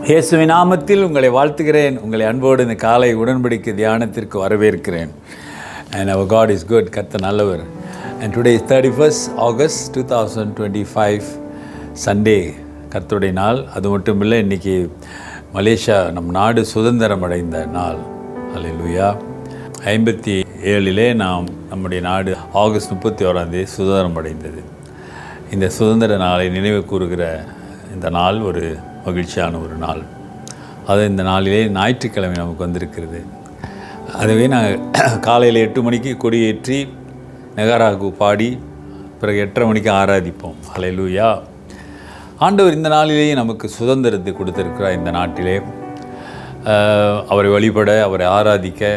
இயேசுவின் நாமத்தில் உங்களை வாழ்த்துகிறேன். உங்களை அன்போடு இந்த காலை உடன்படிக்கை தியானத்திற்கு வரவேற்கிறேன். And our God is good. கர்த்தர் நல்லவர். And today is 31st August 2025 Sunday, கர்த்தருடைய நாள். அது மட்டும் இல்லை, இன்றைக்கி மலேசியா நம் நாடு சுதந்திரம் அடைந்த நாள். அல்லேலூயா. 57 நாம் நம்முடைய நாடு ஆகஸ்ட் 31 சுதந்திரம் அடைந்தது. இந்த சுதந்திர நாளை நினைவு கூறுகிற இந்த நாள் ஒரு மகிழ்ச்சியான ஒரு நாள். அது இந்த நாளிலே ஞாயிற்றுக்கிழமை நமக்கு வந்திருக்கிறது. அதுவே நாங்கள் காலையில் 8 மணிக்கு கொடியேற்றி நெகாராகு பாடி பிறகு 8:30 மணிக்கு ஆராதிப்போம். அல்லேலூயா. ஆண்டவர் இந்த நாளிலேயே நமக்கு சுதந்திரத்தை கொடுத்திருக்கிறார். இந்த நாட்டிலே அவரை வழிபட, அவரை ஆராதிக்க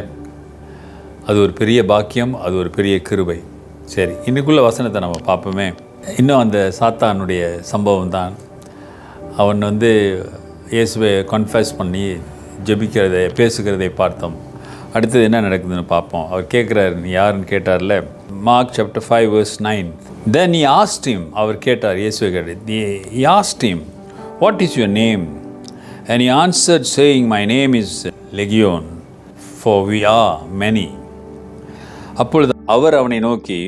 அது ஒரு பெரிய பாக்கியம், அது ஒரு பெரிய கிருபை. சரி, இன்றைக்குள்ள வசனத்தை நம்ம பார்ப்போமே. இன்னும் அந்த சாத்தானுடைய சம்பவம் தான். அவன் இயேசுவை கன்ஃபஸ் பண்ணி ஜெபிக்கிறதை பேசுகிறதை பார்த்தோம். அடுத்தது என்ன நடக்குதுன்னு பார்ப்போம். அவர் கேட்குறாரு, நீ யாருன்னு கேட்டார்ல. Mark chapter 5 verse 9. Then he asked him, அவர் கேட்டார், இயேசுவை கேட்டார். He asked him, what is your name? And he answered saying, my name is Legion, for we are many. அப்பொழுது அவர் அவனை நோக்கி,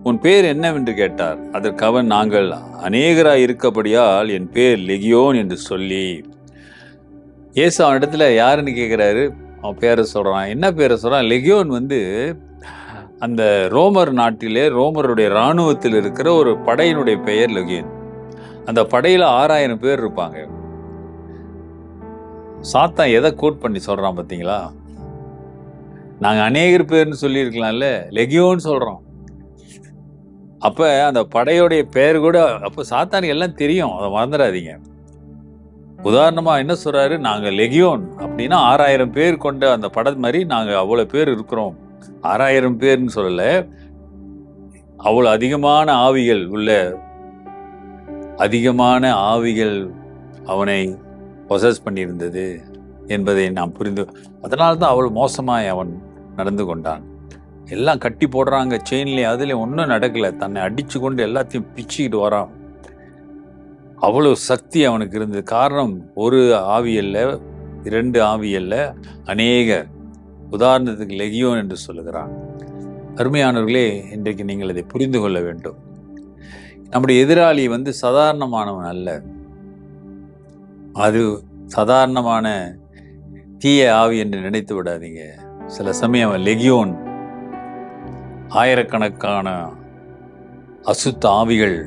உன் பேர் என்னவென்று கேட்டார். அதற்கு அவன், நாங்கள் அநேகராய் இருக்கபடியால் என் பேர் லெகியோன் என்று சொல்லி. இயேசு அவன் இடத்துல யாருன்னு கேட்குறாரு. அவன் பேரை சொல்கிறான். என்ன பேரை சொல்கிறான்? லெகியோன் அந்த ரோமர் நாட்டிலே ரோமருடைய இராணுவத்தில் இருக்கிற ஒரு படையினுடைய பெயர் லெகியோன். அந்த படையில் 6000 பேர் இருப்பாங்க. சாத்தான் எதை கோட் பண்ணி சொல்கிறான் பார்த்தீங்களா? நாங்கள் அநேகர் பேர்னு சொல்லியிருக்கலாம்ல, லெகியோன்னு சொல்கிறோம். அப்போ அந்த படையோடைய பேர் கூட அப்போ சாத்தானுக்கு எல்லாம் தெரியும், அதை மறந்துடாதீங்க. உதாரணமாக என்ன சொல்கிறாரு, நாங்கள் லெகியோன் அப்படின்னா 6000 பேர் கொண்ட அந்த படை மாதிரி நாங்கள் அவ்வளோ பேர் இருக்கிறோம். 6000 பேர்னு சொல்லலை, அவ்வளோ அதிகமான ஆவிகள் அவனை பொசஸ் பண்ணியிருந்தது என்பதை நாம் புரிந்து, அதனால தான் அவ்வளோ மோசமாக அவன் நடந்து கொண்டான். எல்லாம் கட்டி போடுறாங்க செயின்லேயே, அதுலேயும் ஒன்றும் நடக்கலை. தன்னை அடித்து கொண்டு எல்லாத்தையும் பிச்சுக்கிட்டு வரான். அவ்வளோ சக்தி அவனுக்கு இருந்தது. காரணம், ஒரு ஆவியல்ல, 2 ஆவியல்ல, அநேகர். உதாரணத்துக்கு லெகியோன் என்று சொல்லுகிறான். அருமையானவர்களே, இன்றைக்கு நீங்கள் அதை புரிந்து கொள்ள வேண்டும். நம்முடைய எதிராளி சாதாரணமானவன் அல்ல. அது சாதாரணமான தீய ஆவி என்று நினைத்து விடாதீங்க. சில சமயம் லெகியோன், ஆயிரக்கணக்கான அசுத்த ஆவிகள்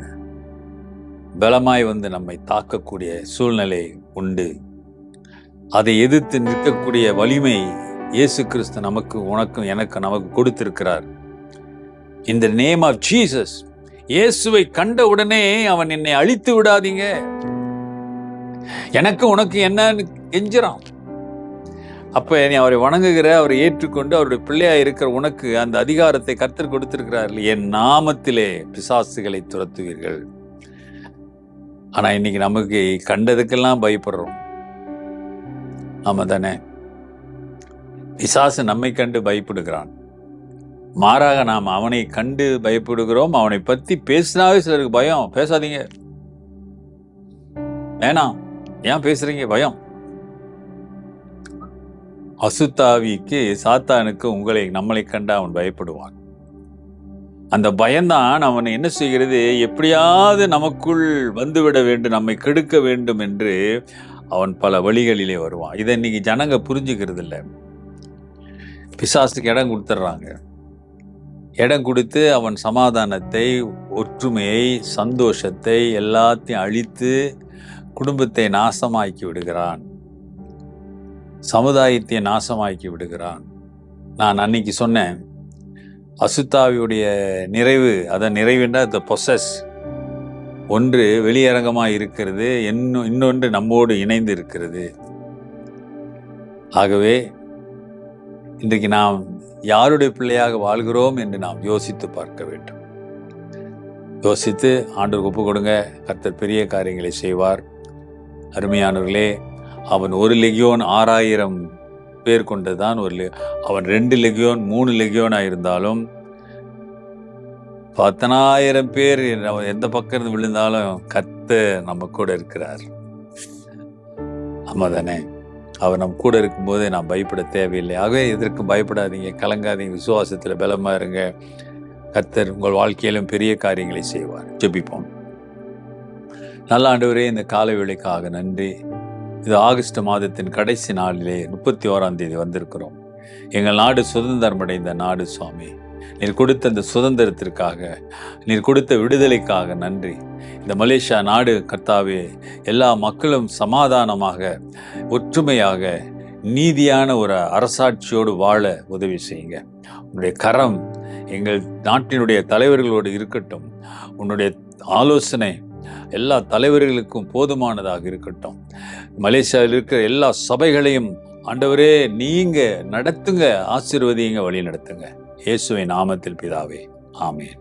பலமாய் நம்மை தாக்கக்கூடிய சூழ்நிலை உண்டு. அதை எதிர்த்து நிற்கக்கூடிய வலிமை இயேசு கிறிஸ்து நமக்கு கொடுத்திருக்கிறார். In the name of Jesus, இயேசுவை கண்ட உடனே அவன் என்னை அழித்து விடாதீங்க, எனக்கு உனக்கு என்னன்னு கெஞ்சுறான். அப்ப நீ அவரை வணங்குகிற, அவரை ஏற்றுக்கொண்டு அவருடைய பிள்ளையா இருக்கிற உனக்கு அந்த அதிகாரத்தை கர்த்தர் கொடுத்திருக்கிறார். என் நாமத்திலே பிசாசுகளை துரத்துவீர்கள். ஆனா இன்னைக்கு நமக்கு கண்டதுக்கெல்லாம் பயப்படுறோம். ஆமா தானே? பிசாசு நம்மை கண்டு பயப்படுகிறான். மாறாக நாம் அவனை கண்டு பயப்படுகிறோம். அவனை பத்தி பேசினாவே சிலருக்கு பயம். பேசாதீங்க, வேணாம், ஏன் பேசுறீங்க, பயம். அசுத்தாவிக்கு, சாத்தானுக்கு நம்மளை கண்டு அவன் பயப்படுவான். அந்த பயம்தான் அவன் என்ன செய்கிறது, எப்படியாவது நமக்குள் வந்துவிட வேண்டும், நம்மை கெடுக்க வேண்டும் என்று அவன் பல வழிகளிலே வருவான். இதை இன்னைக்கு ஜனங்க புரிஞ்சுக்கிறது இல்லை. பிசாசுக்கு இடம் கொடுத்துட்றாங்க. இடம் கொடுத்து அவன் சமாதானத்தை, ஒற்றுமையை, சந்தோஷத்தை எல்லாத்தையும் அழித்து குடும்பத்தை நாசமாக்கி விடுகிறான், சமுதாயத்தை நாசமாக்கி விடுகிறான். நான் அன்னைக்கு சொன்னேன், அசுத்தாவியுடைய நிறைவு, அதன் நிறைவுன்றால் த பொசஸ். ஒன்று வெளியரங்கமாக இருக்கிறது, இன்னொன்று நம்மோடு இணைந்து இருக்கிறது. ஆகவே இன்றைக்கு நாம் யாருடைய பிள்ளையாக வாழ்கிறோம் என்று நாம் யோசித்து பார்க்க வேண்டும். யோசித்து ஆண்டவருக்கு ஒப்பு கொடுங்க. கர்த்தர் பெரிய காரியங்களை செய்வார். அருமையானவர்களே, அவன் ஒரு லெகியோன் 6000 பேர் கொண்டதான். அவன் 2 லெகியோன் 3 லெகியோனாக இருந்தாலும் 10,000 பேர் எந்த பக்கம் இருந்து விழுந்தாலும் கர்த்தர் நம்ம கூட இருக்கிறார். ஆமாம் தானே? அவர் நம் கூட இருக்கும்போதே நாம் பயப்பட தேவையில்லை. ஆகவே எதற்கும் பயப்படாதீங்க, கலங்காதீங்க, விசுவாசத்தில் பலமாக இருங்க. கர்த்தர் உங்கள் வாழ்க்கையிலும் பெரிய காரியங்களை செய்வார். ஜெபிப்போம். நல்ல ஆண்டவரே, இந்த காலை வேளைக்காக நன்றி. இது ஆகஸ்ட் மாதத்தின் கடைசி நாளிலே 31ஆம் தேதி வந்திருக்கிறோம். எங்கள் நாடு சுதந்திரம் அடைந்த நாடு சுவாமி. நீர் கொடுத்த அந்த சுதந்திரத்திற்காக, நீர் கொடுத்த விடுதலைக்காக நன்றி. இந்த மலேசியா நாடு கர்த்தாவே, எல்லா மக்களும் சமாதானமாக, ஒற்றுமையாக, நீதியான ஒரு அரசாட்சியோடு வாழ உதவி செய்யுங்க. உன்னுடைய கரம் எங்கள் நாட்டினுடைய தலைவர்களோடு இருக்கட்டும். உன்னுடைய ஆலோசனை எல்லா தலைவர்களுக்கும் போதுமானதாக இருக்கட்டும். மலேசியாவில் இருக்கிற எல்லா சபைகளையும் ஆண்டவரே நீங்க நடத்துங்க, ஆசீர்வதிங்க, வழி நடத்துங்க. இயேசுவின் நாமத்தில் பிதாவே, ஆமென்.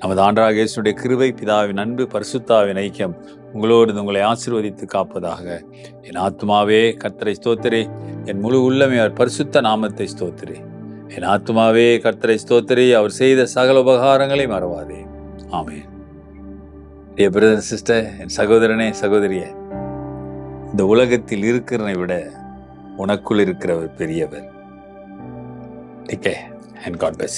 நமது ஆண்டவராகிய இயேசுவுடைய கிருபை, பிதாவின் அன்பு, பரிசுத்தாவின் ஐக்கியம் உங்களோடு உங்களை ஆசீர்வதித்து காப்பதாக. என் ஆத்துமாவே கர்த்தரை ஸ்தோத்திரி, என் முழு உள்ளமே அவர் பரிசுத்த நாமத்தை ஸ்தோத்திரி. என் ஆத்துமாவே கர்த்தரை ஸ்தோத்திரி, அவர் செய்த சகல உபகாரங்களை மறவாதே. ஆமென். என் பிரதர் சிஸ்டர், என் சகோதரனே சகோதரியே, இந்த உலகத்தில் இருக்கிறனை விட உனக்குள் இருக்கிறவர் பெரியவர். Take care and God bless.